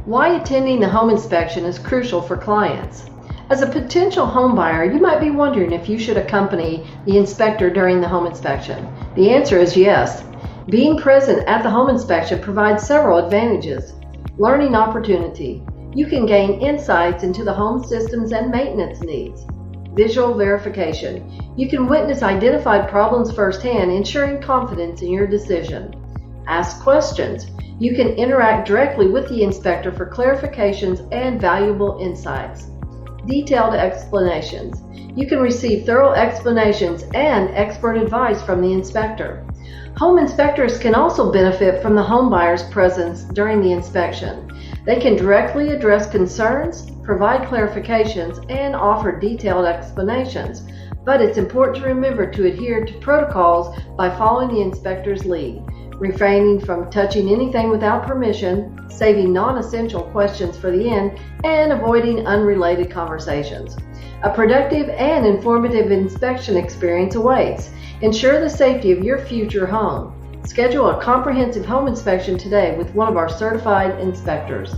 Why attending the home inspection is crucial for clients. As a potential home buyer, you might be wondering if you should accompany the inspector during the home inspection. The answer is yes. Being present at the home inspection provides several advantages. Learning opportunity. You can gain insights into the home systems and maintenance needs. Visual verification. You can witness identified problems firsthand, ensuring confidence in your decision. Ask questions. You can interact directly with the inspector for clarifications and valuable insights. Detailed explanations. You can receive thorough explanations and expert advice from the inspector. Home inspectors can also benefit from the home buyer's presence during the inspection. They can directly address concerns, provide clarifications, and offer detailed explanations. But it's important to remember to adhere to protocols by following the inspector's lead, refraining from touching anything without permission, saving non-essential questions for the end, and avoiding unrelated conversations. A productive and informative inspection experience awaits. Ensure the safety of your future home. Schedule a comprehensive home inspection today with one of our certified inspectors.